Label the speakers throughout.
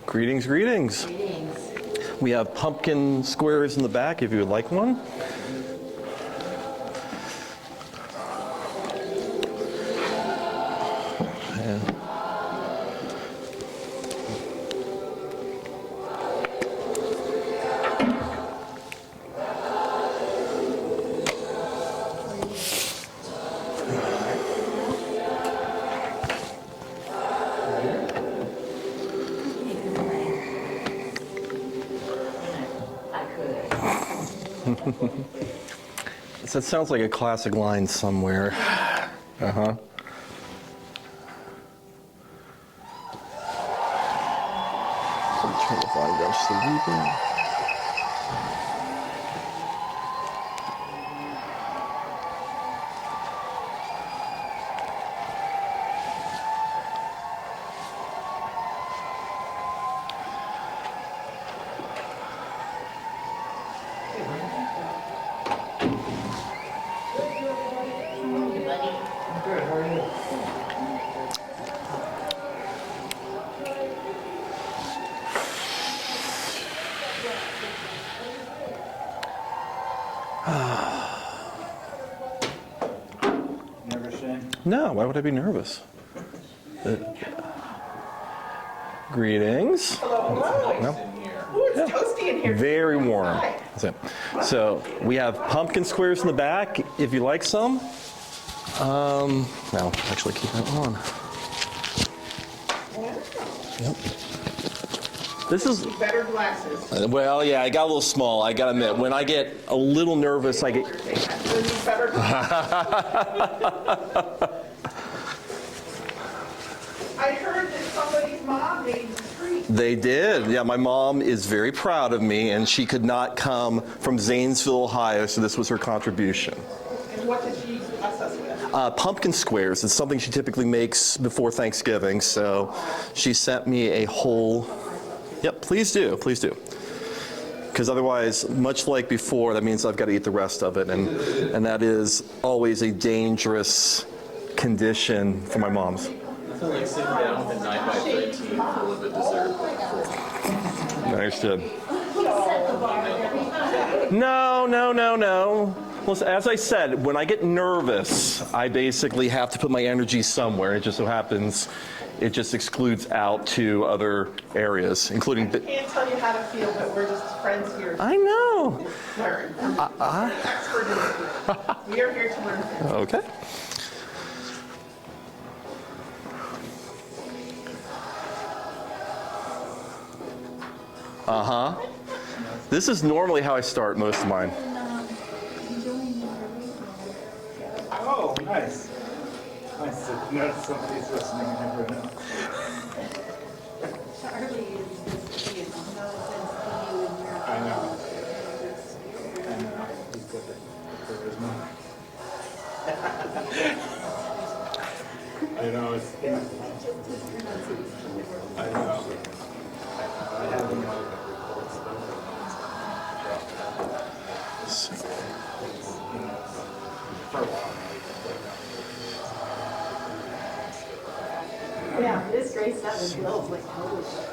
Speaker 1: Greetings, greetings.
Speaker 2: Greetings.
Speaker 1: We have pumpkin squares in the back if you would like one. And that sounds like a classic line somewhere. Uh-huh. Turn the volume down just a little bit. No, why would I be nervous? Greetings.
Speaker 3: Hello.
Speaker 1: No?
Speaker 3: Ooh, it's toasty in here.
Speaker 1: Very warm. So we have pumpkin squares in the back if you like some. No, actually keep that on. Yep. This is
Speaker 3: Better glasses.
Speaker 1: well, yeah, I got a little small. I gotta admit, when I get a little nervous, I get.
Speaker 3: Better I heard that somebody's mom made the treat.
Speaker 1: They did. Yeah, my mom is very proud of me, and she could not come from Zanesville, Ohio, so this was her contribution.
Speaker 3: And what did she bless us with?
Speaker 1: Pumpkin squares. It's something she typically makes before Thanksgiving, so she sent me a whole. Yep, please do, please do. Because otherwise, much like before, that means I've got to eat the rest of it, and that is always a dangerous condition for my moms.
Speaker 4: I feel like sitting down with a 9x13 full of a dessert.
Speaker 1: Understood. No. Well, as I said, when I get nervous, I basically have to put my energy somewhere. It just so happens it just excludes out to other areas, including.
Speaker 3: I can't tell you how to feel, but we're just friends here.
Speaker 1: I know.
Speaker 3: Learn. Expert in it. We are here to learn.
Speaker 1: Okay. Uh-huh. This is normally how I start most of mine.
Speaker 5: Oh, nice. Nice to know somebody's listening and never know. I know. He's got the charisma. I know. I know. I have him on reports for a while.
Speaker 2: Yeah, this great stuff is low, like holy shit.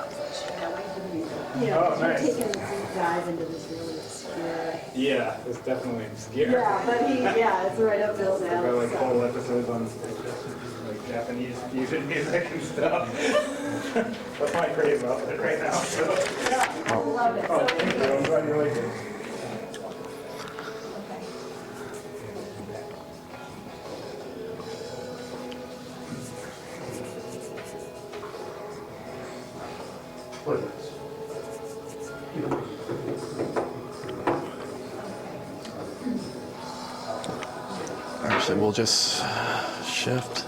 Speaker 5: Oh, nice.
Speaker 2: You're taking a deep dive into this really obscure.
Speaker 5: Yeah, it's definitely obscure.
Speaker 2: Yeah, but it's right up Bill's
Speaker 5: I've got
Speaker 2: alley.
Speaker 5: like whole episodes on like Japanese fusion music and stuff. That's my craze about it right now. So.
Speaker 2: Yeah, I love it.
Speaker 5: Oh, thank you. I'm glad you like it.
Speaker 1: Actually, we'll just shift.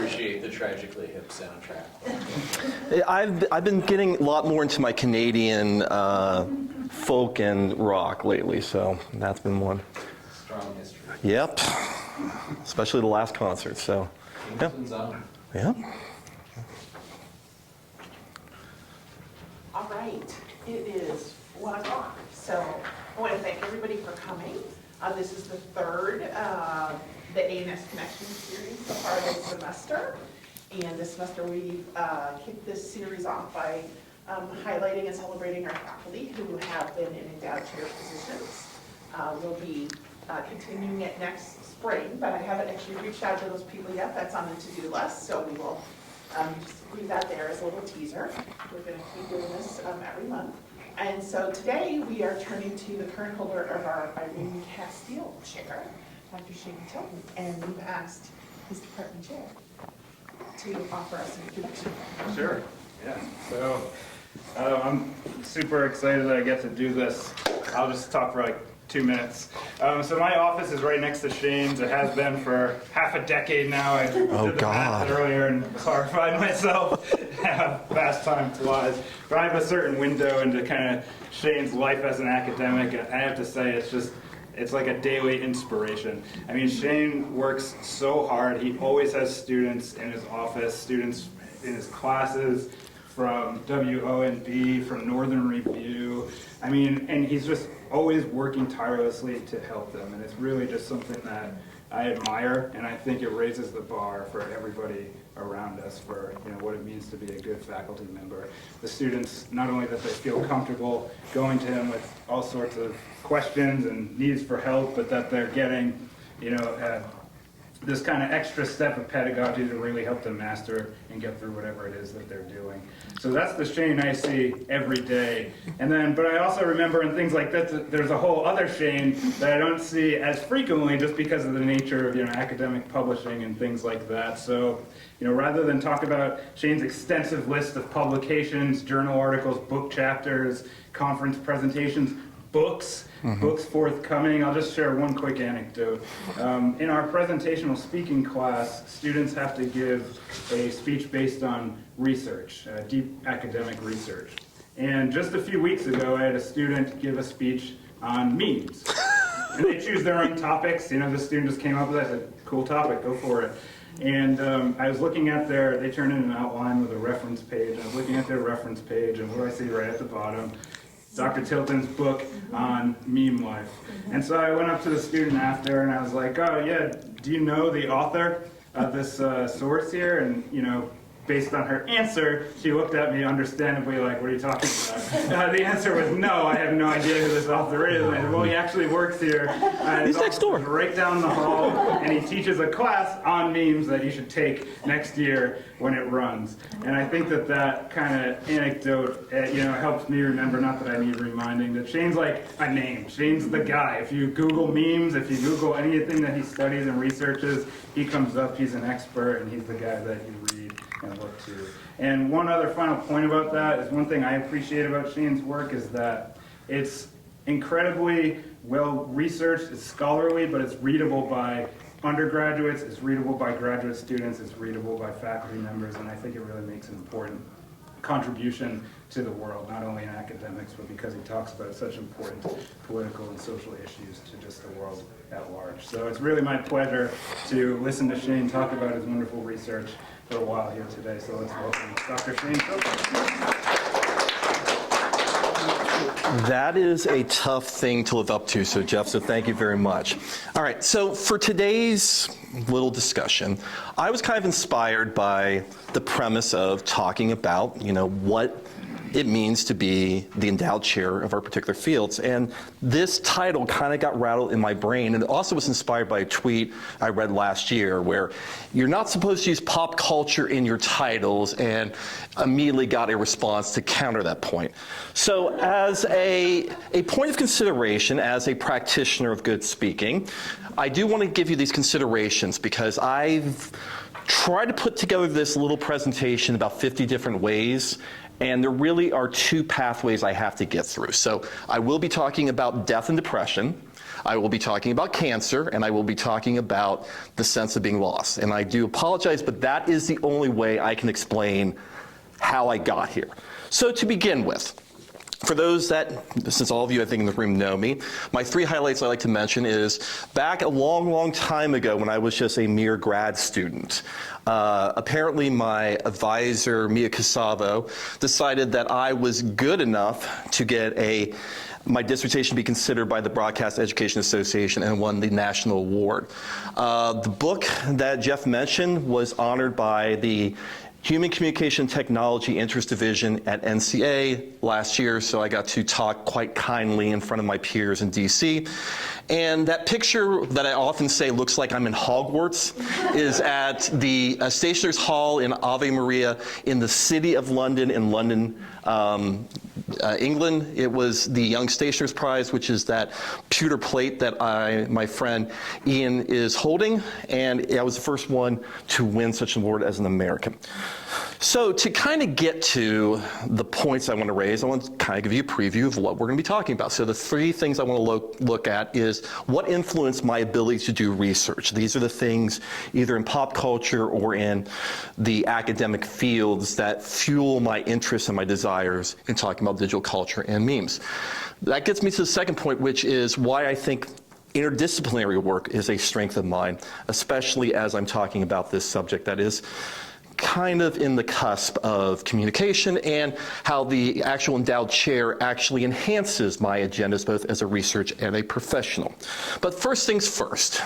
Speaker 4: appreciate the tragically hip soundtrack.
Speaker 1: I've been getting a lot more into my Canadian folk and rock lately, so that's been one.
Speaker 4: Strong history.
Speaker 1: Yep, especially the last concert. So, yeah,
Speaker 4: Kingston's own.
Speaker 1: yeah.
Speaker 6: All right, it is 1 o'clock, so I want to thank everybody for coming. This is the third, the A&S Connection series so far this semester. And this semester we kicked this series off by highlighting and celebrating our faculty who have been in endowed chair positions. We'll be continuing it next spring, but I haven't actually reached out to those people yet. That's on the to-do list, so we will just leave that there as a little teaser. We're going to keep doing this every month. And so today we are turning to the current holder of our Irene Casteel chair, Dr. Shane Tilton, and we've asked his department chair to offer us an introduction.
Speaker 5: Sure, yeah. So I'm super excited that I get to do this. I'll just talk for like 2 minutes. So my office is right next to Shane's. It has been for half a decade now. I did the math earlier and clarified myself. Fast time flies. But I have a certain window into kind of Shane's life as an academic. I have to say it's like a daily inspiration. I mean, Shane works so hard. He always has students in his office, students in his classes, from WONB, from Northern Review. I mean, and he's just always working tirelessly to help them. And it's really just something that I admire, and I think it raises the bar for everybody around us for what it means to be a good faculty member. The students, not only that they feel comfortable going to him with all sorts of questions and needs for help, but that they're getting this kind of extra step of pedagogy to really help them master and get through whatever it is that they're doing. So that's the Shane I see every day. And then, but I also remember in things like this, there's a whole other Shane that I don't see as frequently just because of the nature of academic publishing and things like that. So, rather than talk about Shane's extensive list of publications, journal articles, book chapters, conference presentations, books forthcoming. I'll just share one quick anecdote. In our presentational speaking class, students have to give a speech based on research, deep academic research. And just a few weeks ago, I had a student give a speech on memes. And they choose their own topics. The student just came up with that. I said, cool topic, go for it. And I was looking at they turned in an outline with a reference page. I was looking at their reference page, and what do I see right at the bottom? Dr. Tilton's book on meme life. And so I went up to the student after and I was like, oh yeah, do you know the author of this source here? And based on her answer, she looked at me understandably like, what are you talking about? The answer was no, I have no idea who this author is. And I said, well, he actually works here.
Speaker 1: He's next door.
Speaker 5: Right down the hall, and he teaches a class on memes that you should take next year when it runs. And I think that kind of anecdote, helps me remember, not that I need reminding, that Shane's like a name. Shane's the guy. If you Google memes, if you Google anything that he studies and researches, he comes up, he's an expert, and he's the guy that you read and look to. And one other final point about that is one thing I appreciate about Shane's work is that it's incredibly well researched, it's scholarly, but it's readable by undergraduates, it's readable by graduate students, it's readable by faculty members, and I think it really makes an important contribution to the world, not only in academics, but because he talks about such important political and social issues to just the world at large. So it's really my pleasure to listen to Shane talk about his wonderful research for a while here today. So let's welcome Dr. Shane Tilton.
Speaker 1: That is a tough thing to live up to, so Jeff, so thank you very much. All right, so for today's little discussion, I was kind of inspired by the premise of talking about, what it means to be the endowed chair of our particular fields. And this title kind of got rattled in my brain, and it also was inspired by a tweet I read last year where you're not supposed to use pop culture in your titles, and immediately got a response to counter that point. So as a point of consideration, as a practitioner of good speaking, I do want to give you these considerations because I've tried to put together this little presentation about 50 different ways, and there really are two pathways I have to get through. So I will be talking about death and depression. I will be talking about cancer, and I will be talking about the sense of being lost. And I do apologize, but that is the only way I can explain how I got here. So to begin with, for those that, since all of you I think in the room know me, my 3 highlights I like to mention is back a long, long time ago when I was just a mere grad student. Apparently my advisor, Mia Casavo, decided that I was good enough to get my dissertation be considered by the Broadcast Education Association and won the national award. The book that Jeff mentioned was honored by the Human Communication Technology Interest Division at NCA last year, so I got to talk quite kindly in front of my peers in DC. And that picture that I often say looks like I'm in Hogwarts is at the Stationers Hall in Ave Maria in the City of London in London, England. It was the Young Stationers Prize, which is that pewter plate that my friend Ian is holding, and I was the first one to win such an award as an American. So to kind of get to the points I want to raise, I want to kind of give you a preview of what we're going to be talking about. So the 3 things I want to look at is what influenced my ability to do research. These are the things either in pop culture or in the academic fields that fuel my interests and my desires in talking about digital culture and memes. That gets me to the second point, which is why I think interdisciplinary work is a strength of mine, especially as I'm talking about this subject that is kind of in the cusp of communication and how the actual endowed chair actually enhances my agendas both as a research and a professional. But first things first.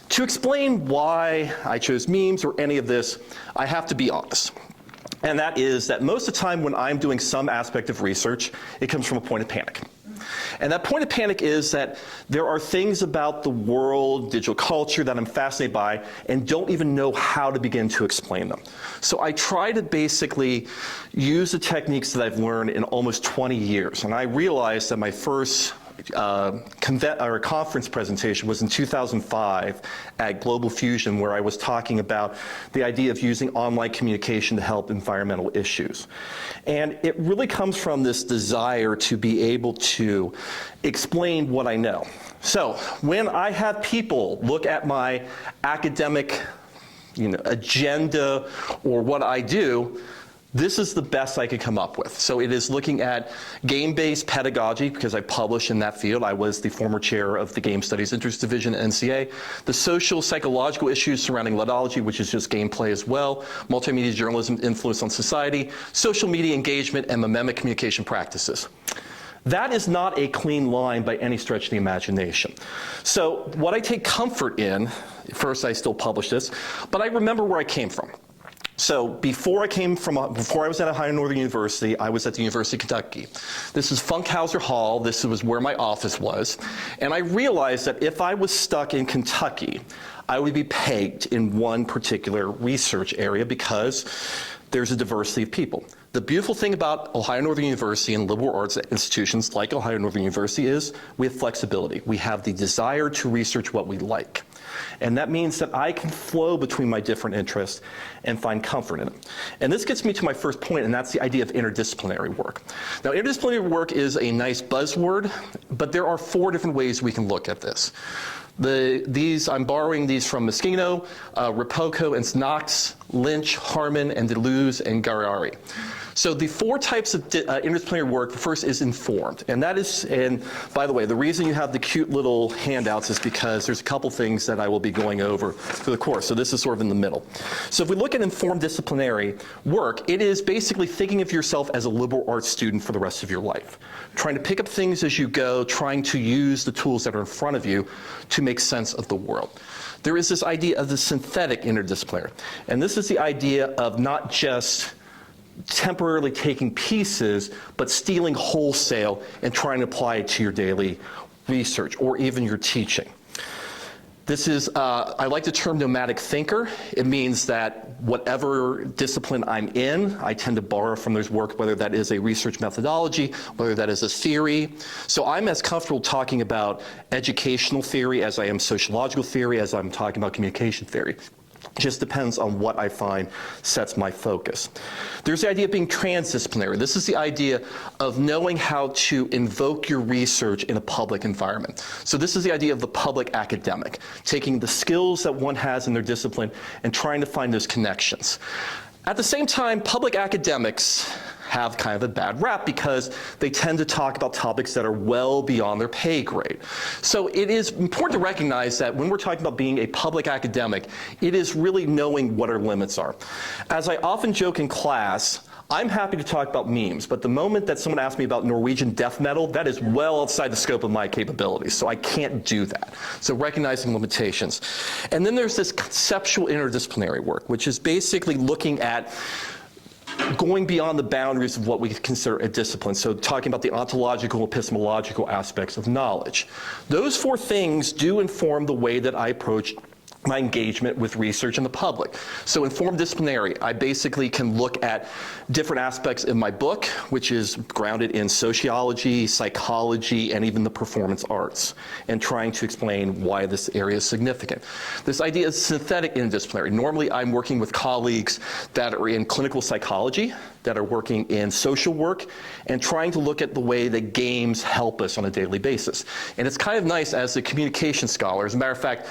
Speaker 1: To explain why I chose memes or any of this, I have to be honest. And that is that most of the time when I'm doing some aspect of research, it comes from a point of panic. And that point of panic is that there are things about the world, digital culture, that I'm fascinated by and don't even know how to begin to explain them. So I try to basically use the techniques that I've learned in almost 20 years. And I realized that my first conference presentation was in 2005 at Global Fusion, where I was talking about the idea of using online communication to help environmental issues. And it really comes from this desire to be able to explain what I know. So when I have people look at my academic agenda or what I do, this is the best I could come up with. So it is looking at game-based pedagogy, because I publish in that field. I was the former chair of the Game Studies Interest Division at NCA. The social, psychological issues surrounding ludology, which is just gameplay as well. Multimedia journalism influence on society. Social media engagement and memetic communication practices. That is not a clean line by any stretch of the imagination. So what I take comfort in, first I still publish this, but I remember where I came from. So before I was at Ohio Northern University, I was at the University of Kentucky. This is Funkhauser Hall. This was where my office was. And I realized that if I was stuck in Kentucky, I would be pegged in one particular research area because there's a diversity of people. The beautiful thing about Ohio Northern University and liberal arts institutions like Ohio Northern University is we have flexibility. We have the desire to research what we like. And that means that I can flow between my different interests and find comfort in them. And this gets me to my first point, and that's the idea of interdisciplinary work. Now, interdisciplinary work is a nice buzzword, but there are 4 different ways we can look at this. I'm borrowing these from Moschino, Rapocco, and Knox, Lynch, Harmon, and Deleuze, and Garari. So the 4 types of interdisciplinary work, the first is informed. And that is, and by the way, the reason you have the cute little handouts is because there's a couple things that I will be going over through the course. So this is sort of in the middle. So if we look at informed disciplinary work, it is basically thinking of yourself as a liberal arts student for the rest of your life. Trying to pick up things as you go, trying to use the tools that are in front of you to make sense of the world. There is this idea of the synthetic interdisciplinary. And this is the idea of not just temporarily taking pieces, but stealing wholesale and trying to apply it to your daily research or even your teaching. This is, I like the term nomadic thinker. It means that whatever discipline I'm in, I tend to borrow from their work, whether that is a research methodology, whether that is a theory. So I'm as comfortable talking about educational theory as I am sociological theory, as I'm talking about communication theory. Just depends on what I find sets my focus. There's the idea of being transdisciplinary. This is the idea of knowing how to invoke your research in a public environment. So this is the idea of the public academic, taking the skills that one has in their discipline and trying to find those connections. At the same time, public academics have kind of a bad rap because they tend to talk about topics that are well beyond their pay grade. So it is important to recognize that when we're talking about being a public academic, it is really knowing what our limits are. As I often joke in class, I'm happy to talk about memes, but the moment that someone asks me about Norwegian death metal, that is well outside the scope of my capabilities, so I can't do that. So recognizing limitations. And then there's this conceptual interdisciplinary work, which is basically looking at going beyond the boundaries of what we consider a discipline, so talking about the ontological, epistemological aspects of knowledge. Those four things do inform the way that I approach my engagement with research in the public. So informed disciplinary, I basically can look at different aspects in my book, which is grounded in sociology, psychology, and even the performance arts, and trying to explain why this area is significant. This idea is synthetic interdisciplinary. Normally I'm working with colleagues that are in clinical psychology, that are working in social work, and trying to look at the way that games help us on a daily basis. And it's kind of nice as a communication scholar. As a matter of fact,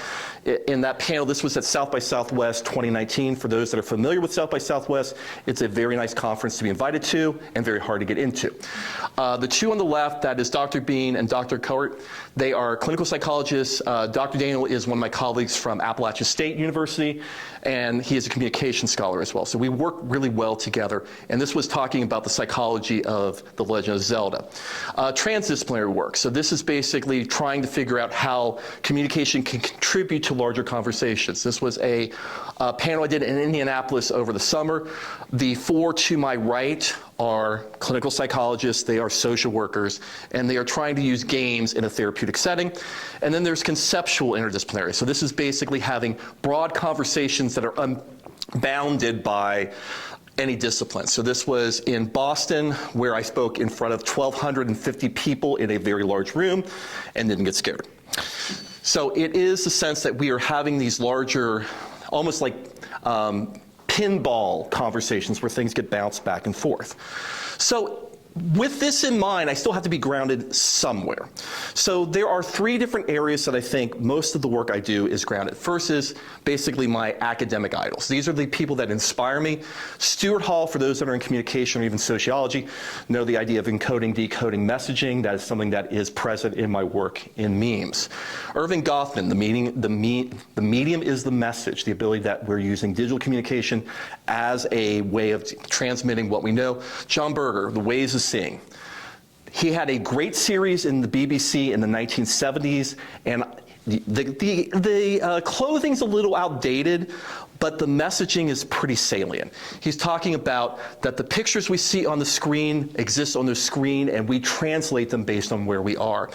Speaker 1: in that panel, this was at South by Southwest 2019. For those that are familiar with South by Southwest, it's a very nice conference to be invited to and very hard to get into. The two on the left, that is Dr. Bean and Dr. Cohort. They are clinical psychologists. Dr. Daniel is one of my colleagues from Appalachian State University, and he is a communication scholar as well. So we work really well together, and this was talking about the psychology of The Legend of Zelda. Transdisciplinary work. So this is basically trying to figure out how communication can contribute to larger conversations. This was a panel I did in Indianapolis over the summer. The four to my right are clinical psychologists, they are social workers, and they are trying to use games in a therapeutic setting. And then there's conceptual interdisciplinary. So this is basically having broad conversations that are unbounded by any discipline. So this was in Boston, where I spoke in front of 1,250 people in a very large room and didn't get scared. So it is the sense that we are having these larger, almost like pinball conversations where things get bounced back and forth. So with this in mind, I still have to be grounded somewhere. So there are three different areas that I think most of the work I do is grounded. First is basically my academic idols. These are the people that inspire me. Stuart Hall, for those that are in communication or even sociology, know the idea of encoding, decoding messaging. That is something that is present in my work in memes. Irving Goffman, the medium is the message, the ability that we're using digital communication as a way of transmitting what we know. John Berger, the ways of seeing. He had a great series in the BBC in the 1970s, and the clothing's a little outdated, but the messaging is pretty salient. He's talking about that the pictures we see on the screen exist on the screen, and we translate them based on where we are.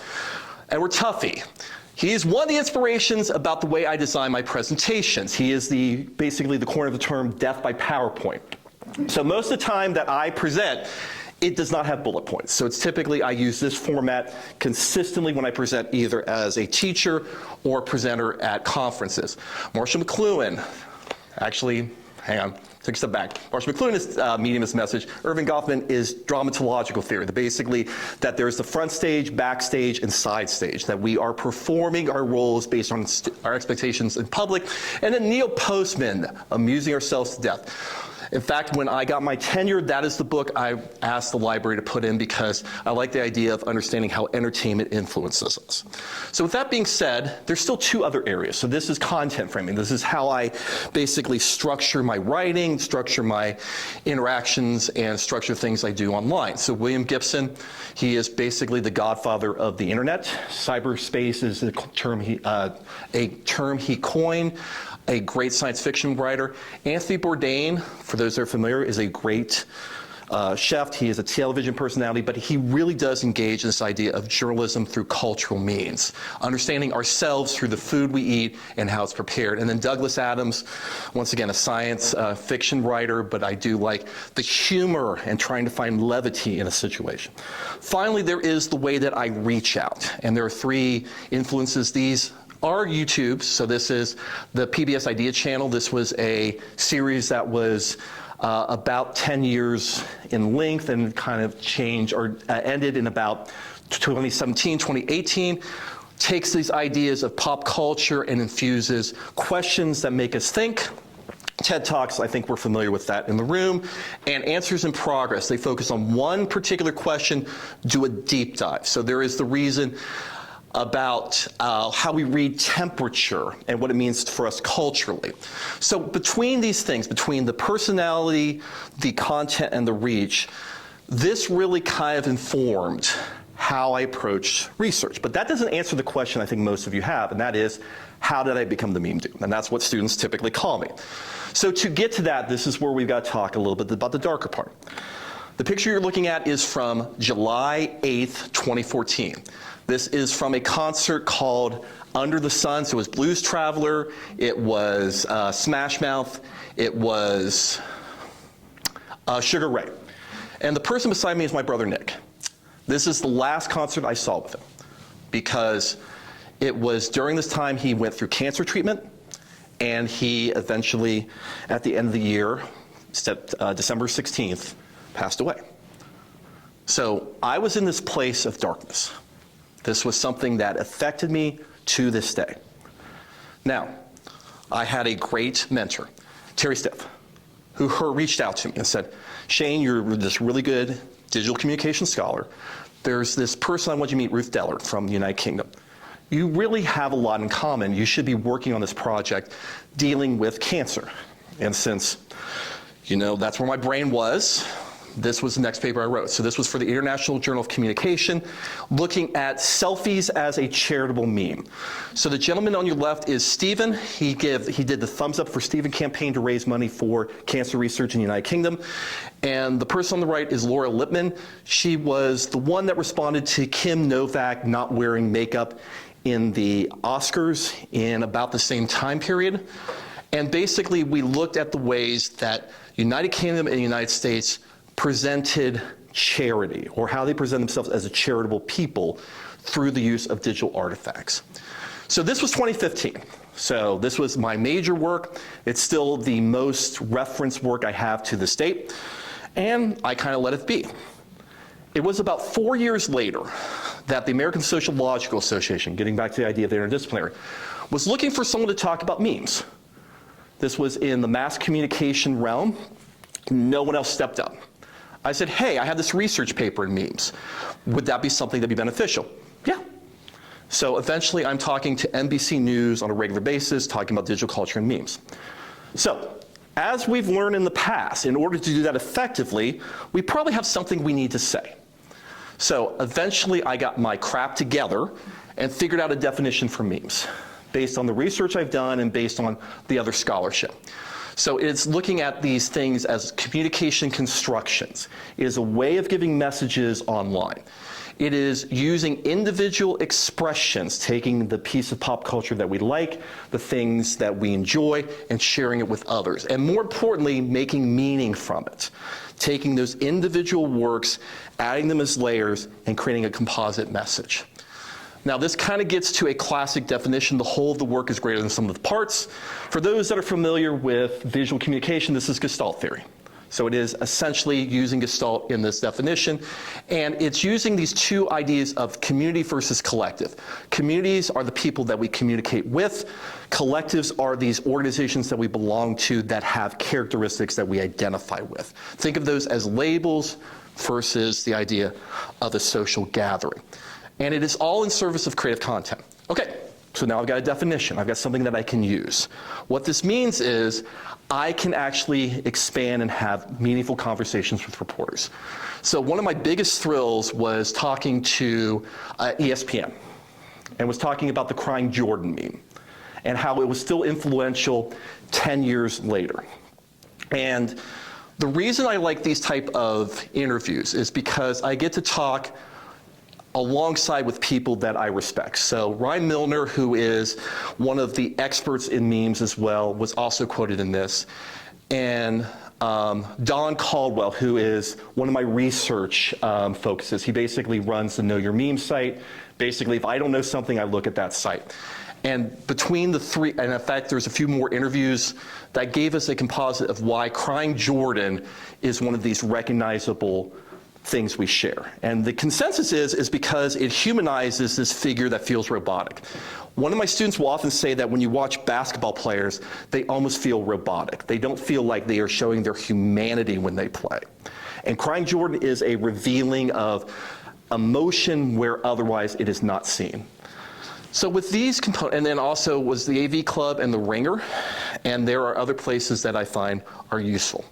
Speaker 1: Edward Tuffy. He is one of the inspirations about the way I design my presentations. He is basically the coiner of the term death by PowerPoint. So most of the time that I present, it does not have bullet points. So it's typically, I use this format consistently when I present either as a teacher or presenter at conferences. Marshall McLuhan, actually, hang on, take a step back. Marshall McLuhan is medium is message. Irving Goffman is dramatological theory. Basically, that there's the front stage, backstage, and side stage, that we are performing our roles based on our expectations in public. And then Neil Postman, amusing ourselves to death. In fact, when I got my tenure, that is the book I asked the library to put in because I like the idea of understanding how entertainment influences us. So with that being said, there's still two other areas. So this is content framing. This is how I basically structure my writing, structure my interactions, and structure things I do online. So William Gibson, he is basically the godfather of the internet. Cyberspace is a term he coined. A great science fiction writer. Anthony Bourdain, for those that are familiar, is a great chef. He is a television personality, but he really does engage in this idea of journalism through cultural means, understanding ourselves through the food we eat and how it's prepared. And then Douglas Adams, once again, a science fiction writer, but I do like the humor and trying to find levity in a situation. Finally, there is the way that I reach out. And there are three influences. These are YouTubes. So this is the PBS Idea channel. This was a series that was about 10 years in length and kind of changed or ended in about 2017, 2018. Takes these ideas of pop culture and infuses questions that make us think. TED Talks, I think we're familiar with that in the room. And Answers in Progress, they focus on one particular question, do a deep dive. So there is the reason about how we read temperature and what it means for us culturally. So between these things, between the personality, the content, and the reach, this really kind of informed how I approached research. But that doesn't answer the question I think most of you have, and that is, how did I become the meme dude? And that's what students typically call me. So to get to that, this is where we've got to talk a little bit about the darker part. The picture you're looking at is from July 8th, 2014. This is from a concert called Under the Sun. So it was Blues Traveler, it was Smash Mouth, it was Sugar Ray. And the person beside me is my brother Nick. This is the last concert I saw with him because it was during this time he went through cancer treatment, and he eventually, at the end of the year, December 16th, passed away. So I was in this place of darkness. This was something that affected me to this day. Now, I had a great mentor, Terry Stiff, who reached out to me and said, Shane, you're this really good digital communication scholar. There's this person I want you to meet, Ruth Dellert from the United Kingdom. You really have a lot in common. You should be working on this project dealing with cancer. And since, that's where my brain was, this was the next paper I wrote. So this was for the International Journal of Communication, looking at selfies as a charitable meme. So the gentleman on your left is Stephen. He did the Thumbs Up for Stephen campaign to raise money for cancer research in the United Kingdom. And the person on the right is Laura Lippman. She was the one that responded to Kim Novak not wearing makeup in the Oscars in about the same time period. And basically we looked at the ways that United Kingdom and the United States presented charity, or how they present themselves as a charitable people through the use of digital artifacts. So this was 2015. So this was my major work. It's still the most referenced work I have to this date, and I kind of let it be. It was about 4 years later that the American Sociological Association, getting back to the idea of the interdisciplinary, was looking for someone to talk about memes. This was in the mass communication realm. No one else stepped up. I said, hey, I have this research paper in memes. Would that be something that'd be beneficial? Yeah. So eventually I'm talking to NBC News on a regular basis, talking about digital culture and memes. So as we've learned in the past, in order to do that effectively, we probably have something we need to say. So eventually I got my crap together and figured out a definition for memes based on the research I've done and based on the other scholarship. So it's looking at these things as communication constructions. It is a way of giving messages online. It is using individual expressions, taking the piece of pop culture that we like, the things that we enjoy, and sharing it with others. And more importantly, making meaning from it. Taking those individual works, adding them as layers, and creating a composite message. Now this kind of gets to a classic definition, the whole of the work is greater than the sum of the parts. For those that are familiar with visual communication, this is Gestalt theory. So it is essentially using Gestalt in this definition, and it's using these two ideas of community versus collective. Communities are the people that we communicate with. Collectives are these organizations that we belong to that have characteristics that we identify with. Think of those as labels versus the idea of a social gathering. And it is all in service of creative content. Okay, so now I've got a definition. I've got something that I can use. What this means is I can actually expand and have meaningful conversations with reporters. So one of my biggest thrills was talking to ESPN and was talking about the Crying Jordan meme and how it was still influential 10 years later. And the reason I like these type of interviews is because I get to talk alongside with people that I respect. So Ryan Milner, who is one of the experts in memes as well, was also quoted in this. And Don Caldwell, who is one of my research focuses, he basically runs the Know Your Meme site. Basically, if I don't know something, I look at that site. And between the three, and in fact, there's a few more interviews that gave us a composite of why Crying Jordan is one of these recognizable things we share. And the consensus is because it humanizes this figure that feels robotic. One of my students will often say that when you watch basketball players, they almost feel robotic. They don't feel like they are showing their humanity when they play. And Crying Jordan is a revealing of emotion where otherwise it is not seen. So with these components, and then also was the AV Club and the Ringer, and there are other places that I find are useful.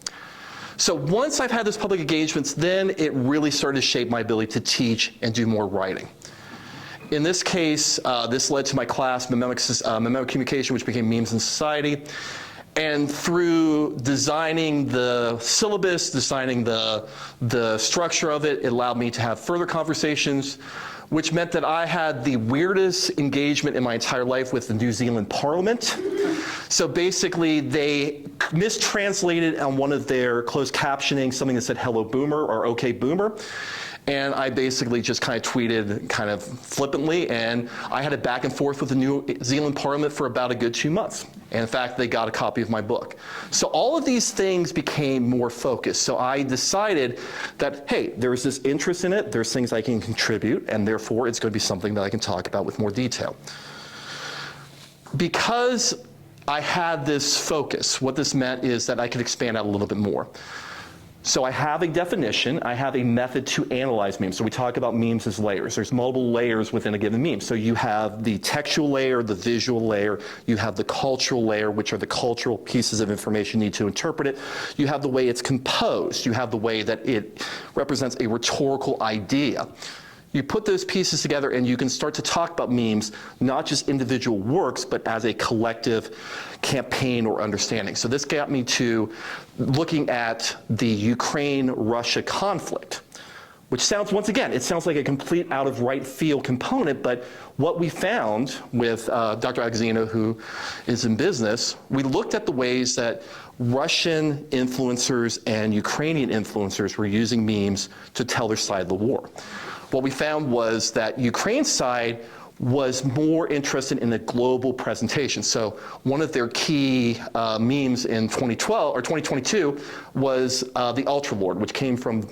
Speaker 1: So once I've had those public engagements, then it really started to shape my ability to teach and do more writing. In this case, this led to my class, memetic communication, which became Memes in Society. And through designing the syllabus, designing the structure of it, it allowed me to have further conversations, which meant that I had the weirdest engagement in my entire life with the New Zealand Parliament. So basically, they mistranslated on one of their closed captioning something that said "Hello Boomer" or "Okay Boomer." And I basically just kind of tweeted kind of flippantly, and I had a back and forth with the New Zealand Parliament for about a good 2 months. And in fact, they got a copy of my book. So all of these things became more focused. So I decided that, hey, there's this interest in it, there's things I can contribute, and therefore it's going to be something that I can talk about with more detail. Because I had this focus, what this meant is that I could expand out a little bit more. So I have a definition, I have a method to analyze memes. So we talk about memes as layers. There's multiple layers within a given meme. So you have the textual layer, the visual layer, you have the cultural layer, which are the cultural pieces of information you need to interpret it. You have the way it's composed. You have the way that it represents a rhetorical idea. You put those pieces together and you can start to talk about memes, not just individual works, but as a collective campaign or understanding. So this got me to looking at the Ukraine-Russia conflict, which sounds, once again, it sounds like a complete out of right field component, but what we found with Dr. Agazino, who is in business, we looked at the ways that Russian influencers and Ukrainian influencers were using memes to tell their side of the war. What we found was that Ukraine's side was more interested in the global presentation. So one of their key memes in 2012 or 2022 was the Ultra Lord, which came from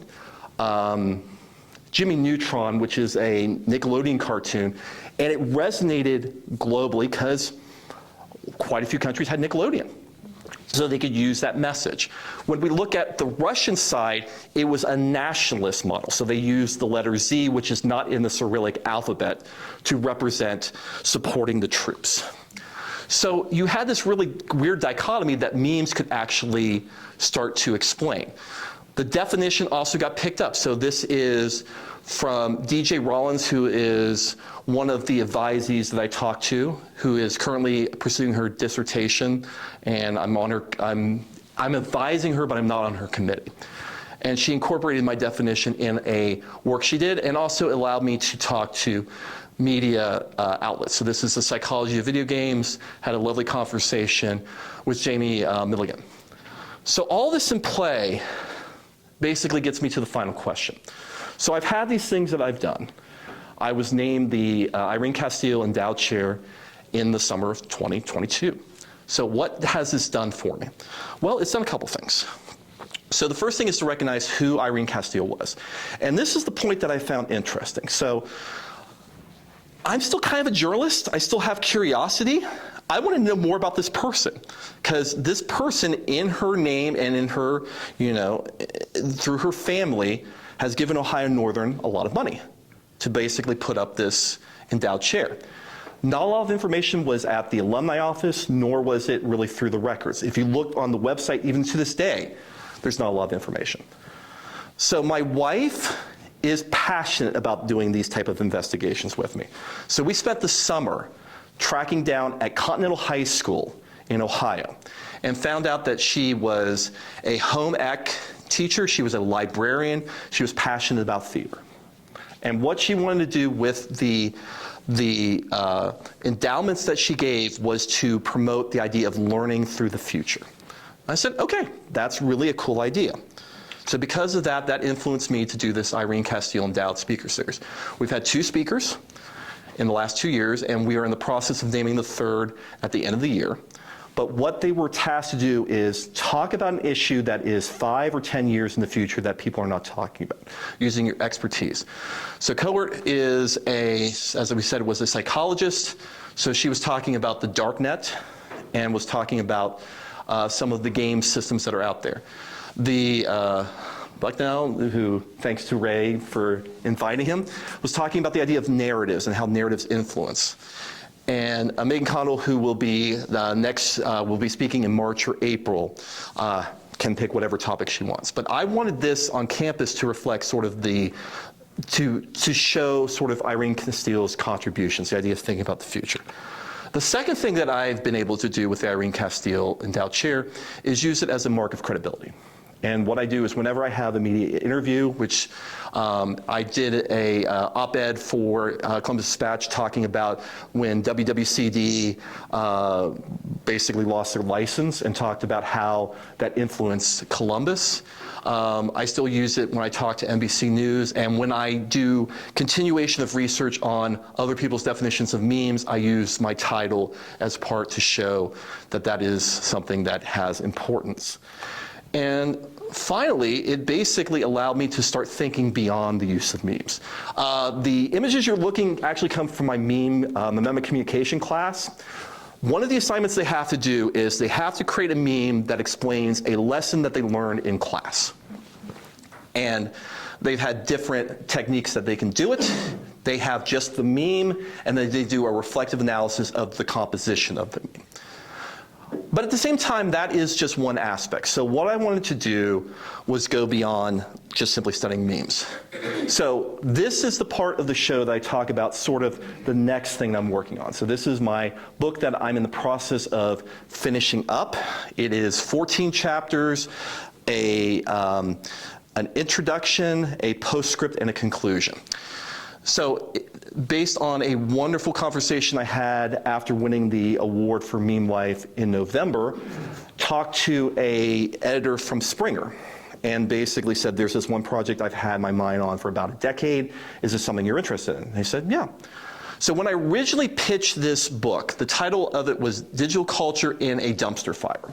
Speaker 1: Jimmy Neutron, which is a Nickelodeon cartoon, and it resonated globally because quite a few countries had Nickelodeon. So they could use that message. When we look at the Russian side, it was a nationalist model. So they used the letter Z, which is not in the Cyrillic alphabet, to represent supporting the troops. So you had this really weird dichotomy that memes could actually start to explain. The definition also got picked up. So this is from DJ Rollins, who is one of the advisees that I talked to, who is currently pursuing her dissertation, and I'm advising her, but I'm not on her committee. And she incorporated my definition in a work she did, and also allowed me to talk to media outlets. So this is the psychology of video games, had a lovely conversation with Jamie Milligan. So all this in play basically gets me to the final question. So I've had these things that I've done. I was named the Irene Casteel Endowed Chair in the summer of 2022. So what has this done for me? Well, it's done a couple things. So the first thing is to recognize who Irene Casteel was. And this is the point that I found interesting. So I'm still kind of a journalist. I still have curiosity. I want to know more about this person, because this person, in her name and in her, through her family, has given Ohio Northern a lot of money to basically put up this endowed chair. Not a lot of information was at the alumni office, nor was it really through the records. If you look on the website, even to this day, there's not a lot of information. So my wife is passionate about doing these type of investigations with me. So we spent the summer tracking down at Continental High School in Ohio and found out that she was a home ec teacher, she was a librarian, she was passionate about theater. And what she wanted to do with the endowments that she gave was to promote the idea of learning through the future. I said, okay, that's really a cool idea. So because of that, that influenced me to do this Irene Casteel Endowed Speaker Series. We've had 2 speakers, in the last 2 years, and we are in the process of naming the third at the end of the year. But what they were tasked to do is talk about an issue that is 5 or 10 years in the future that people are not talking about, using your expertise. So cohort is as we said, was a psychologist. So she was talking about the dark net and was talking about some of the game systems that are out there. The Bucknell, who, thanks to Ray for inviting him, was talking about the idea of narratives and how narratives influence. And Megan Connell, who will be will be speaking in March or April, can pick whatever topic she wants. But I wanted this on campus to reflect sort of to show sort of Irene Casteel's contributions, the idea of thinking about the future. The second thing that I've been able to do with the Irene Casteel Endowed Chair is use it as a mark of credibility. And what I do is whenever I have a media interview, which I did a op-ed for Columbus Dispatch talking about when WWCD basically lost their license and talked about how that influenced Columbus. I still use it when I talk to NBC News, and when I do continuation of research on other people's definitions of memes, I use my title as part to show that that is something that has importance. And finally, it basically allowed me to start thinking beyond the use of memes. The images you're looking actually come from my memetic communication class. One of the assignments they have to do is they have to create a meme that explains a lesson that they learned in class. And they've had different techniques that they can do it. They have just the meme, and then they do a reflective analysis of the composition of the meme. But at the same time, that is just one aspect. So what I wanted to do was go beyond just simply studying memes. So this is the part of the show that I talk about sort of the next thing I'm working on. So this is my book that I'm in the process of finishing up. It is 14 chapters, an introduction, a postscript, and a conclusion. So based on a wonderful conversation I had after winning the award for Meme Life in November, talked to an editor from Springer and basically said, there's this one project I've had my mind on for about a decade. Is this something you're interested in? And they said, yeah. So when I originally pitched this book, the title of it was Digital Culture in a Dumpster Fire.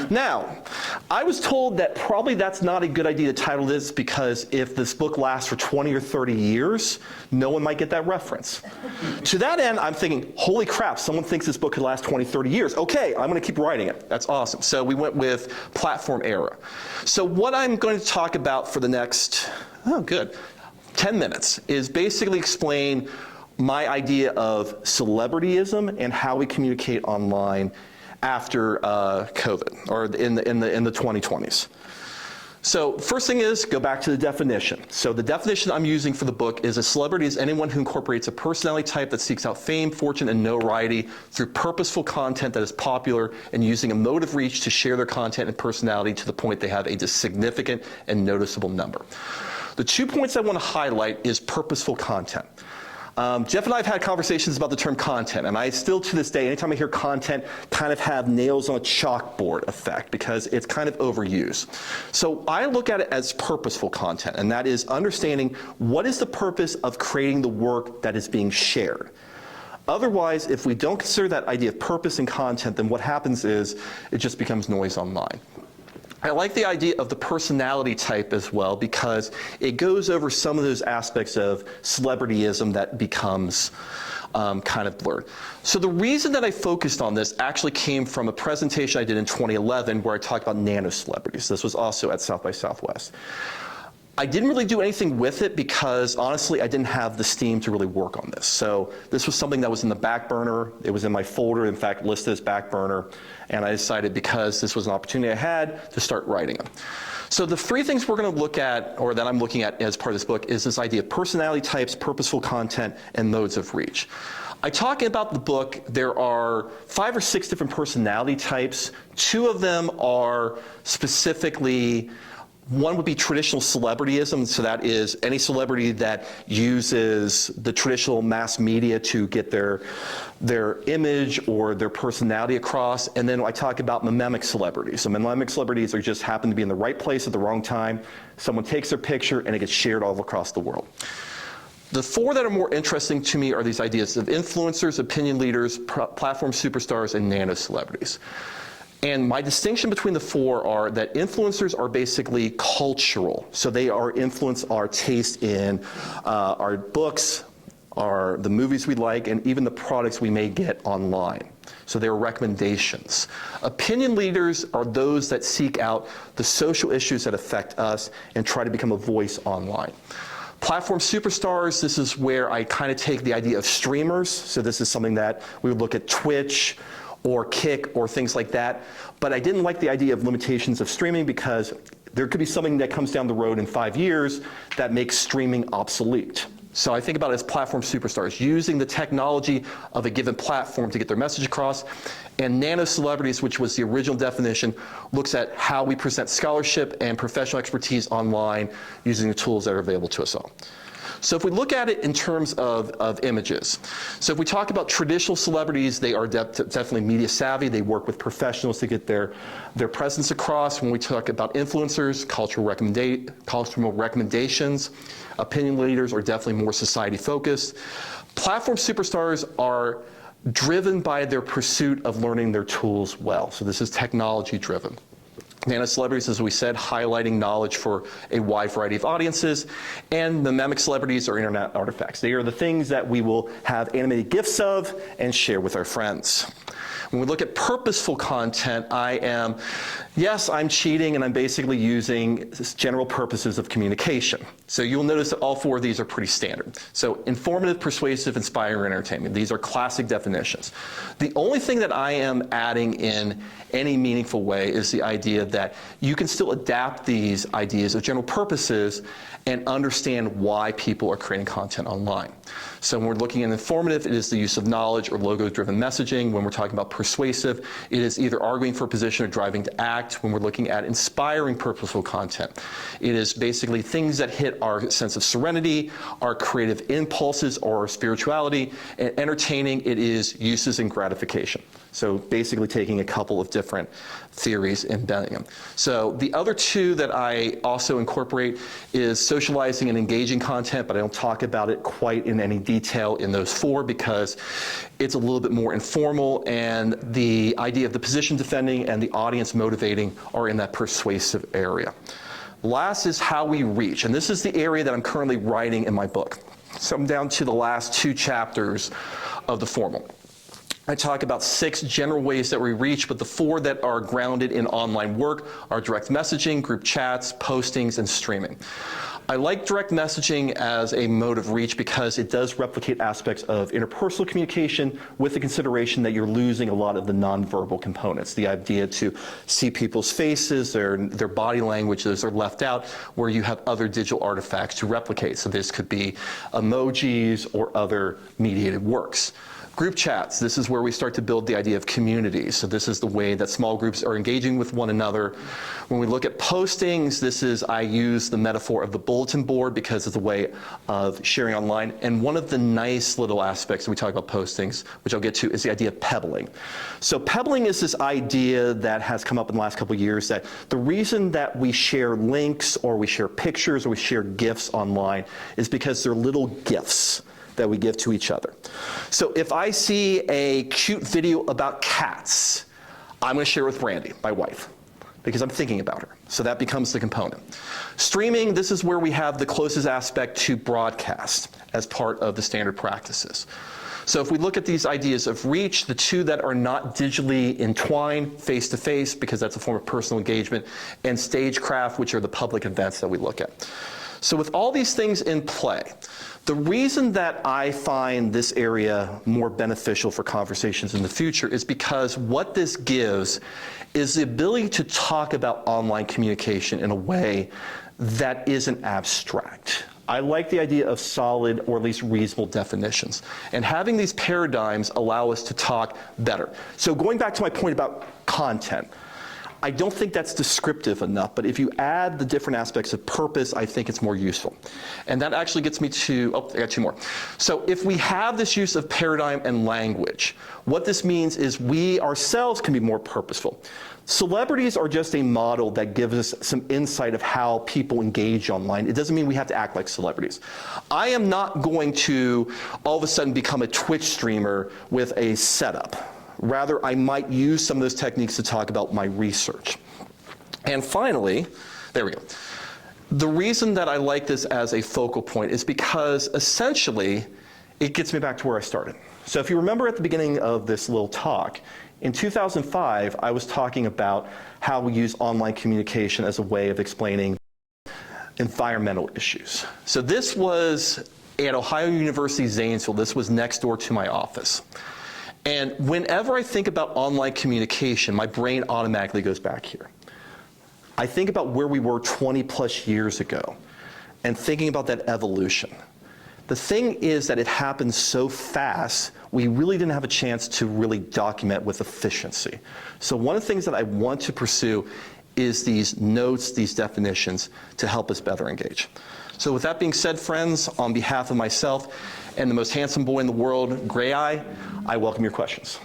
Speaker 1: Now, I was told that probably that's not a good idea to title this because if this book lasts for 20 or 30 years, no one might get that reference. To that end, I'm thinking, holy crap, someone thinks this book could last 20, 30 years. Okay, I'm gonna keep writing it. That's awesome. So we went with platform era. So what I'm going to talk about for the next, 10 minutes is basically explain my idea of celebrityism and how we communicate online after COVID, or in the 2020s. So first thing is, go back to the definition. So the definition I'm using for the book is a celebrity is anyone who incorporates a personality type that seeks out fame, fortune, and notoriety through purposeful content that is popular and using a mode of reach to share their content and personality to the point they have a significant and noticeable number. The 2 points I want to highlight is purposeful content. Jeff and I have had conversations about the term content, and I still, to this day, anytime I hear content, kind of have nails on a chalkboard effect because it's kind of overused. So I look at it as purposeful content, and that is understanding what is the purpose of creating the work that is being shared. Otherwise, if we don't consider that idea of purpose and content, then what happens is it just becomes noise online. I like the idea of the personality type as well because it goes over some of those aspects of celebrityism that becomes kind of blurred. So the reason that I focused on this actually came from a presentation I did in 2011 where I talked about nano-celebrities. This was also at South by Southwest. I didn't really do anything with it because, honestly, I didn't have the steam to really work on this. So this was something that was in the back burner. It was in my folder, in fact, listed as back burner. And I decided because this was an opportunity I had to start writing them. So the 3 things we're going to look at, or that I'm looking at as part of this book, is this idea of personality types, purposeful content, and modes of reach. I talk about the book, there are 5 or 6 different personality types. 2 of them are specifically, one would be traditional celebrityism, so that is any celebrity that uses the traditional mass media to get their image or their personality across. And then I talk about memetic celebrities. So memetic celebrities are just happen to be in the right place at the wrong time. Someone takes their picture and it gets shared all across the world. The four that are more interesting to me are these ideas of influencers, opinion leaders, platform superstars, and nano celebrities. And my distinction between the four are that influencers are basically cultural. So they influence our taste in our books, the movies we like, and even the products we may get online. So they're recommendations. Opinion leaders are those that seek out the social issues that affect us and try to become a voice online. Platform superstars, this is where I kind of take the idea of streamers. So this is something that we would look at Twitch or Kick or things like that. But I didn't like the idea of limitations of streaming because there could be something that comes down the road in 5 years that makes streaming obsolete. So I think about it as platform superstars, using the technology of a given platform to get their message across. And nano celebrities, which was the original definition, looks at how we present scholarship and professional expertise online using the tools that are available to us all. So if we look at it in terms of images, so if we talk about traditional celebrities, they are definitely media savvy. They work with professionals to get their presence across. When we talk about influencers, cultural recommendations, opinion leaders are definitely more society focused. Platform superstars are driven by their pursuit of learning their tools well. So this is technology driven. Nano celebrities, as we said, highlighting knowledge for a wide variety of audiences. And the memetic celebrities are internet artifacts. They are the things that we will have animated GIFs of and share with our friends. When we look at purposeful content, I'm cheating and I'm basically using general purposes of communication. So you'll notice that all four of these are pretty standard. So informative, persuasive, inspiring, entertainment. These are classic definitions. The only thing that I am adding in any meaningful way is the idea that you can still adapt these ideas of general purposes and understand why people are creating content online. So when we're looking at informative, it is the use of knowledge or logo-driven messaging. When we're talking about persuasive, it is either arguing for a position or driving to act. When we're looking at inspiring, purposeful content, it is basically things that hit our sense of serenity, our creative impulses, or our spirituality. And entertaining, it is uses and gratification. So basically taking a couple of different theories and bending them. So the other two that I also incorporate is socializing and engaging content, but I don't talk about it quite in any detail in those four because it's a little bit more informal, and the idea of the position defending and the audience motivating are in that persuasive area. Last is how we reach, and this is the area that I'm currently writing in my book. So I'm down to the last 2 chapters of the formal. I talk about 6 general ways that we reach, but the 4 that are grounded in online work are direct messaging, group chats, postings, and streaming. I like direct messaging as a mode of reach because it does replicate aspects of interpersonal communication with the consideration that you're losing a lot of the nonverbal components. The idea to see people's faces, their body language, those are left out, where you have other digital artifacts to replicate. So this could be emojis or other mediated works. Group chats, this is where we start to build the idea of communities. So this is the way that small groups are engaging with one another. When we look at postings, I use the metaphor of the bulletin board because it's a way of sharing online. And one of the nice little aspects when we talk about postings, which I'll get to, is the idea of pebbling. So pebbling is this idea that has come up in the last couple of years that the reason that we share links or we share pictures or we share GIFs online is because they're little gifts that we give to each other. So if I see a cute video about cats, I'm going to share it with Brandy, my wife, because I'm thinking about her. So that becomes the component. Streaming, this is where we have the closest aspect to broadcast as part of the standard practices. So if we look at these ideas of reach, the 2 that are not digitally entwined, face-to-face, because that's a form of personal engagement, and stagecraft, which are the public events that we look at. So with all these things in play, the reason that I find this area more beneficial for conversations in the future is because what this gives is the ability to talk about online communication in a way that isn't abstract. I like the idea of solid or at least reasonable definitions. And having these paradigms allow us to talk better. So going back to my point about content, I don't think that's descriptive enough, but if you add the different aspects of purpose, I think it's more useful. And that actually gets me to, oh, I got two more. So if we have this use of paradigm and language, what this means is we ourselves can be more purposeful. Celebrities are just a model that gives us some insight of how people engage online. It doesn't mean we have to act like celebrities. I am not going to all of a sudden become a Twitch streamer with a setup. Rather, I might use some of those techniques to talk about my research. And finally, there we go. The reason that I like this as a focal point is because essentially it gets me back to where I started. So if you remember at the beginning of this little talk, in 2005, I was talking about how we use online communication as a way of explaining environmental issues. So this was at Ohio University Zanesville. This was next door to my office. And whenever I think about online communication, my brain automatically goes back here. I think about where we were 20 plus years ago and thinking about that evolution. The thing is that it happened so fast, we really didn't have a chance to really document with efficiency. So one of the things that I want to pursue is these notes, these definitions, to help us better engage. So with that being said, friends, on behalf of myself and the most handsome boy in the world, Gray Eye, I welcome your questions.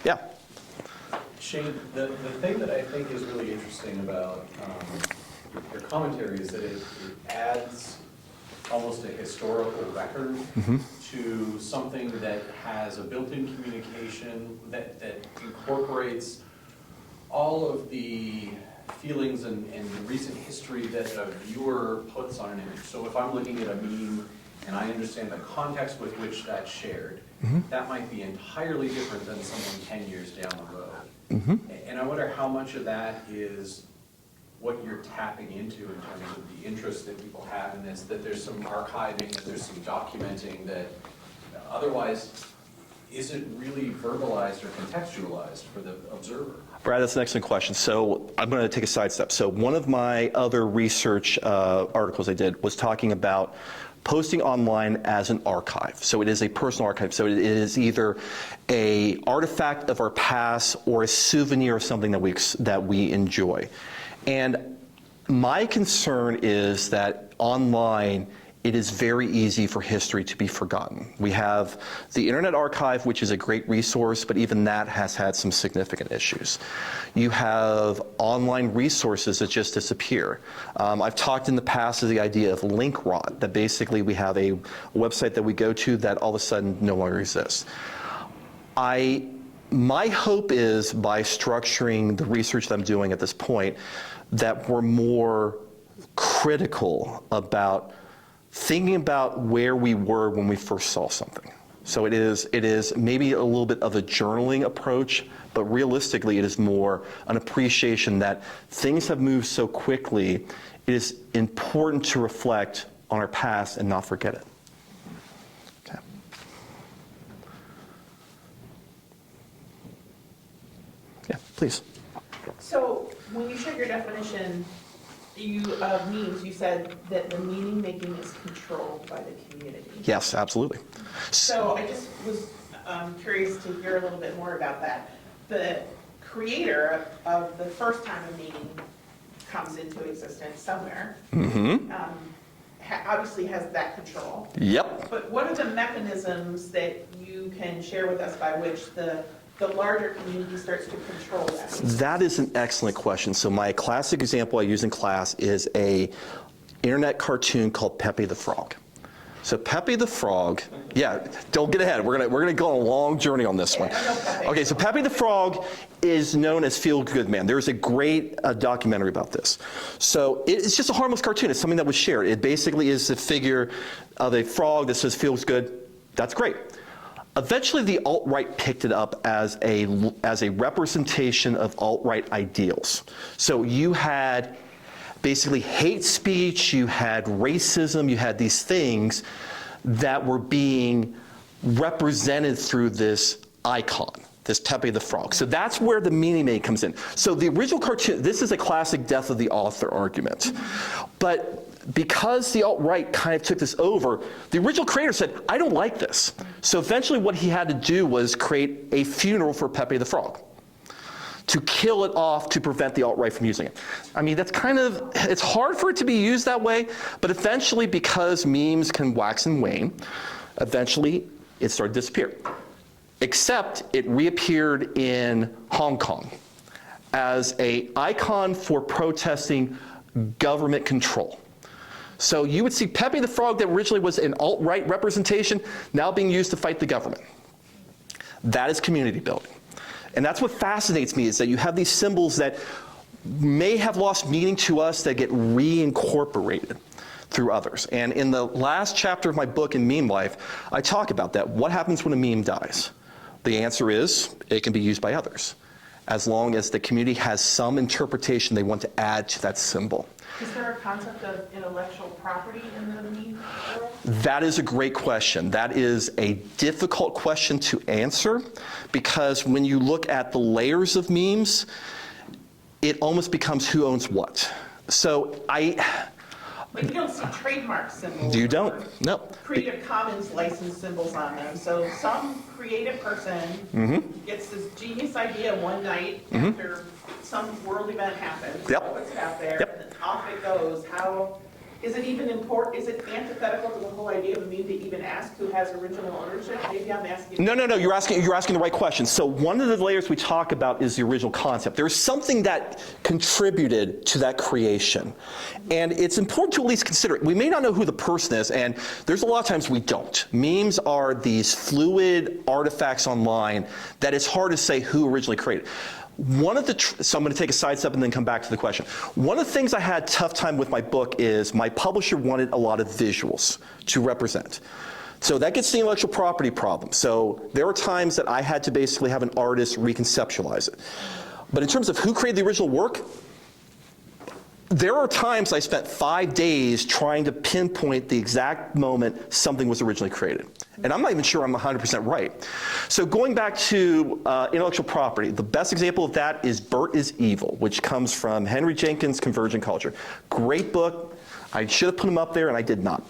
Speaker 1: Yeah.
Speaker 4: Shane, the thing that I think is really interesting about your commentary is that it adds almost a historical record to something that has a built-in communication that incorporates all of the feelings and recent history that a viewer puts on an image. So if I'm looking at a meme and I understand the context with which that's shared, that might be entirely different than someone 10 years down the road. And I wonder how much of that is what you're tapping into in terms of the interest that people have in this, that there's some archiving, that there's some documenting that otherwise isn't really verbalized or contextualized for the observer.
Speaker 1: Brad, that's an excellent question. So I'm going to take a sidestep. So one of my other research articles I did was talking about posting online as an archive. So it is a personal archive. So it is either a artifact of our past or a souvenir of something that we enjoy. And my concern is that online, it is very easy for history to be forgotten. We have the Internet Archive, which is a great resource, but even that has had some significant issues. You have online resources that just disappear. I've talked in the past of the idea of link rot, that basically we have a website that we go to that all of a sudden no longer exists. My hope is, by structuring the research that I'm doing at this point, that we're more critical about thinking about where we were when we first saw something. So it is maybe a little bit of a journaling approach, but realistically it is more an appreciation that things have moved so quickly, it is important to reflect on our past and not forget it. Okay. Yeah, please.
Speaker 6: So when you shared your definition, of memes, you said that the meaning making is controlled by the community.
Speaker 1: Yes, absolutely.
Speaker 6: So I just was curious to hear a little bit more about that. The creator of the first time a meme comes into existence somewhere, obviously has that control.
Speaker 1: Yep.
Speaker 6: But what are the mechanisms that you can share with us by which the larger community starts to control that?
Speaker 1: That is an excellent question. So my classic example I use in class is a internet cartoon called Pepe the Frog. So Pepe the Frog, yeah, don't get ahead. We're gonna go on a long journey on this one. Okay, so Pepe the Frog is known as Feel Good Man. There's a great documentary about this. So it's just a harmless cartoon. It's something that was shared. It basically is a figure of a frog that says feels good. That's great. Eventually, the alt-right picked it up as a representation of alt-right ideals. So you had basically hate speech, you had racism, you had these things that were being represented through this icon, this Pepe the Frog. So that's where the meaning making comes in. So the original cartoon, this is a classic death of the author argument. But because the alt-right kind of took this over, the original creator said, I don't like this. So eventually what he had to do was create a funeral for Pepe the Frog, to kill it off to prevent the alt-right from using it. I mean, that's kind of, it's hard for it to be used that way, but eventually, because memes can wax and wane, eventually it started to disappear. Except it reappeared in Hong Kong as an icon for protesting government control. So you would see Pepe the Frog that originally was an alt-right representation now being used to fight the government. That is community building. And that's what fascinates me, is that you have these symbols that may have lost meaning to us that get reincorporated through others. And in the last chapter of my book, In Meme Life, I talk about that. What happens when a meme dies? The answer is, it can be used by others, as long as the community has some interpretation they want to add to that symbol.
Speaker 6: Is there a concept of intellectual property in the meme world?
Speaker 1: That is a great question. That is a difficult question to answer, because when you look at the layers of memes, it almost becomes who owns what. So
Speaker 6: Like, you don't see trademark symbols.
Speaker 1: You don't?
Speaker 6: or
Speaker 1: No.
Speaker 6: Creative Commons license symbols on them. So some creative person gets this genius idea one night after some world event happens.
Speaker 1: Yep.
Speaker 6: Puts it out there,
Speaker 1: Yep.
Speaker 6: and then off it goes. How is it even important? Is it antithetical to the whole idea of a meme to even ask who has original ownership? Maybe I'm asking.
Speaker 1: No, you're asking the right question. So one of the layers we talk about is the original concept. There's something that contributed to that creation. And it's important to at least consider it. We may not know who the person is, and there's a lot of times we don't. Memes are these fluid artifacts online that it's hard to say who originally created. So I'm going to take a sidestep and then come back to the question. One of the things I had a tough time with my book is my publisher wanted a lot of visuals to represent. So that gets to the intellectual property problem. So there were times that I had to basically have an artist reconceptualize it. But in terms of who created the original work, there are times I spent 5 days trying to pinpoint the exact moment something was originally created. And I'm not even sure I'm 100% right. So going back to intellectual property, the best example of that is Bert is Evil, which comes from Henry Jenkins' Convergent Culture. Great book. I should have put him up there, and I did not.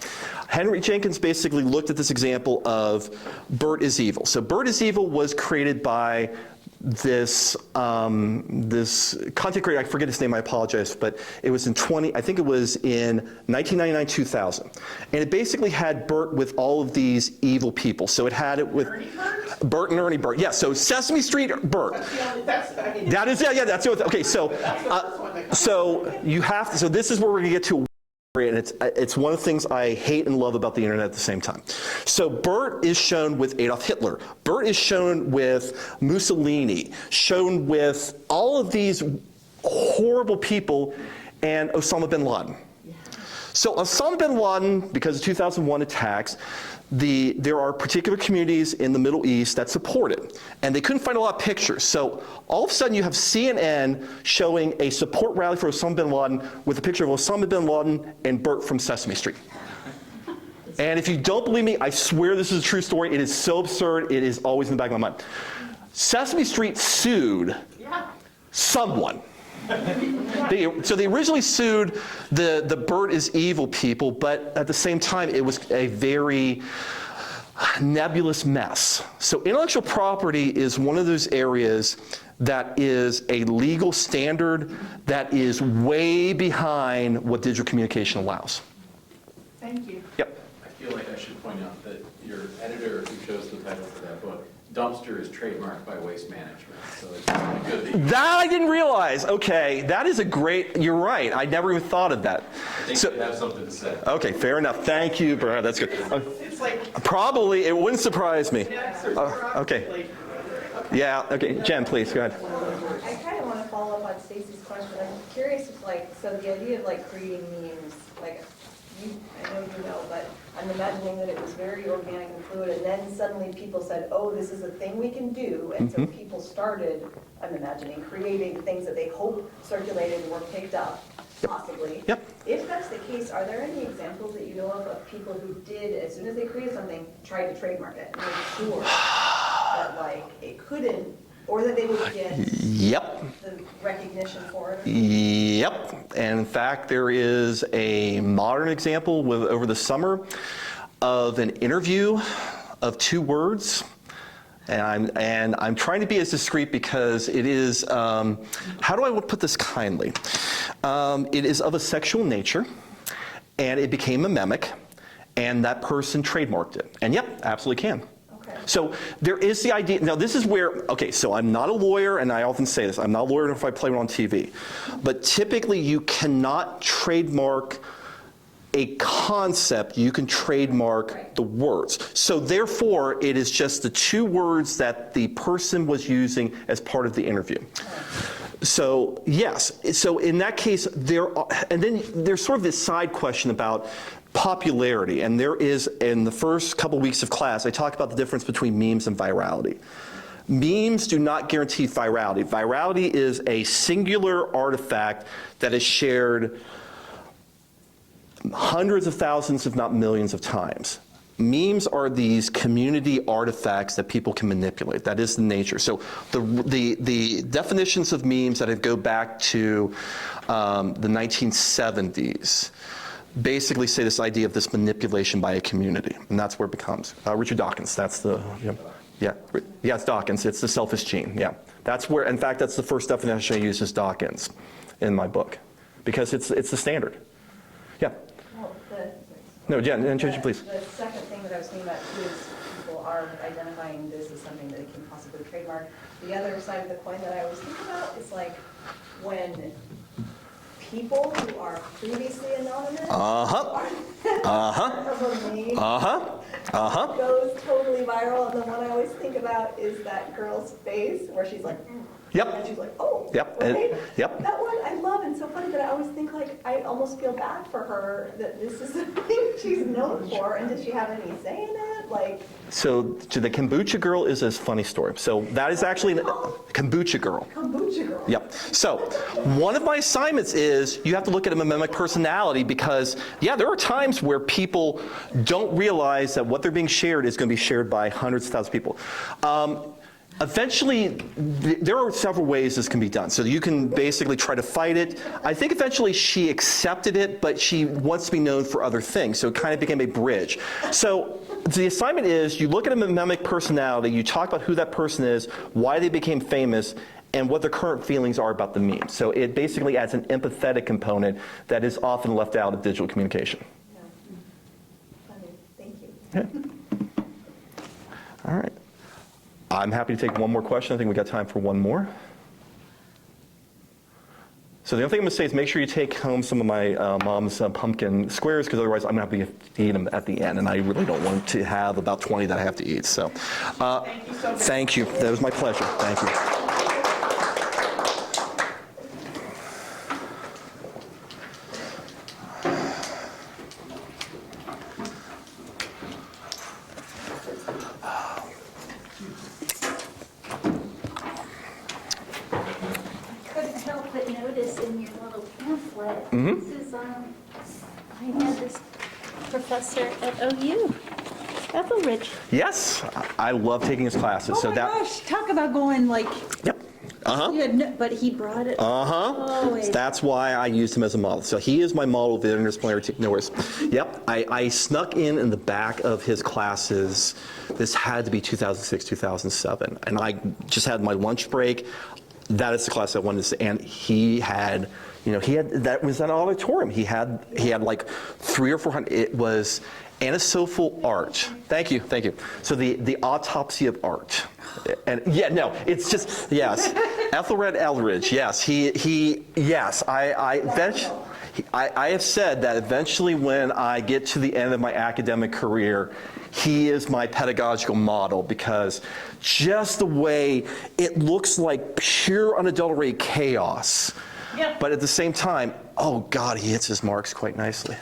Speaker 1: Henry Jenkins basically looked at this example of Bert is Evil. So Bert is Evil was created by this content creator, I forget his name, I apologize, but it was in 1999-2000. And it basically had Bert with all of these evil people. So it had it with Bert and Ernie Bert. Yeah, so Sesame Street Bert. That's it. Okay, so this is where we're gonna get to. And it's one of the things I hate and love about the internet at the same time. So Bert is shown with Adolf Hitler. Bert is shown with Mussolini, shown with all of these horrible people, and Osama bin Laden. So Osama bin Laden, because of 2001 attacks, there are particular communities in the Middle East that support it. And they couldn't find a lot of pictures. So all of a sudden you have CNN showing a support rally for Osama bin Laden with a picture of Osama bin Laden and Bert from Sesame Street. And if you don't believe me, I swear this is a true story. It is so absurd, it is always in the back of my mind. Sesame Street sued someone. So they originally sued the Bert is Evil people, but at the same time, it was a very nebulous mess. So intellectual property is one of those areas that is a legal standard that is way behind what digital communication allows.
Speaker 6: Thank you.
Speaker 1: Yep.
Speaker 4: I feel like I should point out that your editor who chose the title for that book, dumpster is trademarked by Waste Management. So it's really good
Speaker 1: That I didn't realize. Okay, that is a great, you're right. I never even thought of that.
Speaker 4: I think you have something to say.
Speaker 1: Okay, fair enough. Thank you, Brad. That's good.
Speaker 6: It's like
Speaker 1: Probably, it wouldn't surprise me. Okay.
Speaker 6: like,
Speaker 1: Yeah, okay. Jen, please, go ahead.
Speaker 2: I kind of want to follow up on Stacy's question. I'm curious if, so the idea of creating memes, I know you know, but I'm imagining that it was very organic and fluid, and then suddenly people said, oh, this is a thing we can do, and so people started, I'm imagining, creating things that they hope circulated and were picked up, possibly.
Speaker 1: Yep.
Speaker 2: If that's the case, are there any examples that you know of people who did, as soon as they created something, tried to trademark it, and made sure that it couldn't Or that they would get
Speaker 1: Yep.
Speaker 2: the recognition for it?
Speaker 1: Yep. And in fact, there is a modern example over the summer of an interview of 2 words. And I'm trying to be as discreet because it is, how do I put this kindly? It is of a sexual nature, and it became a memetic, and that person trademarked it. And yep, absolutely can.
Speaker 2: Okay.
Speaker 1: So there is the idea, now this is where, okay, so I'm not a lawyer, and I often say this, I'm not a lawyer if I play one on TV, but typically you cannot trademark a concept, you can trademark the words. So therefore, it is just the 2 words that the person was using as part of the interview. So yes, so in that case, and then there's sort of this side question about popularity, and there is, in the first couple weeks of class, I talk about the difference between memes and virality. Memes do not guarantee virality. Virality is a singular artifact that is shared hundreds of thousands, if not millions of times. Memes are these community artifacts that people can manipulate. That is the nature. So the definitions of memes that go back to the 1970s basically say this idea of this manipulation by a community, and that's where it becomes. Richard Dawkins, that's the, yeah, it's Dawkins, it's the selfish gene, yeah. That's where, in fact, that's the first definition I use is Dawkins in my book, because it's the standard. Yeah.
Speaker 2: Well,
Speaker 1: No, Jen, please.
Speaker 2: The second thing that I was thinking about too is people are identifying this as something that they can possibly trademark. The other side of the coin that I always think about is like when people who are previously anonymous goes totally viral, and the one I always think about is that girl's face where she's like,
Speaker 1: Yep.
Speaker 2: and she's like, oh,
Speaker 1: Yep.
Speaker 2: okay.
Speaker 1: Yep.
Speaker 2: That one I love, and so funny that I always think like, I almost feel bad for her that this is something she's known for, and does she have any say in it? Like.
Speaker 1: So the kombucha girl is a funny story. So that is actually a kombucha girl.
Speaker 2: Kombucha girl.
Speaker 1: Yep. So one of my assignments is you have to look at a memetic personality because, yeah, there are times where people don't realize that what they're being shared is going to be shared by hundreds of thousands of people. Eventually, there are several ways this can be done. So you can basically try to fight it. I think eventually she accepted it, but she wants to be known for other things. So it kind of became a bridge. So the assignment is you look at a memetic personality, you talk about who that person is, why they became famous, and what their current feelings are about the meme. So it basically adds an empathetic component that is often left out of digital communication.
Speaker 2: Yeah. Funny. Thank you.
Speaker 1: Okay. All right. I'm happy to take one more question. I think we got time for one more. So the other thing I'm going to say is make sure you take home some of my mom's pumpkin squares, because otherwise I'm going to have to eat them at the end, and I really don't want to have about 20 that I have to eat. So
Speaker 6: Thank you so much.
Speaker 1: thank you. That was my pleasure. Thank you.
Speaker 7: This is, I had this professor at OU, Etheridge.
Speaker 1: Yes, I love taking his classes.
Speaker 7: Oh
Speaker 1: so
Speaker 7: my
Speaker 1: that,
Speaker 7: gosh, talk about going like,
Speaker 1: Yep. Uh-huh.
Speaker 7: you had no, but he brought it. Always.
Speaker 1: That's why I used him as a model. So he is my model of interdisciplinary no worries. Yep, I snuck in the back of his classes. This had to be 2006, 2007. And I just had my lunch break. That is the class I wanted to see. And he had, that was an auditorium. He had like 300 or 400. It was anisophial art. Thank you. So the autopsy of art. And yeah, no, it's just, yes. Ethelred Eldridge, yes. Yes, I have said that eventually when I get to the end of my academic career, he is my pedagogical model, because just the way it looks like pure unadulterated chaos.
Speaker 6: Yeah.
Speaker 1: But at the same time, oh God, he hits his marks quite nicely.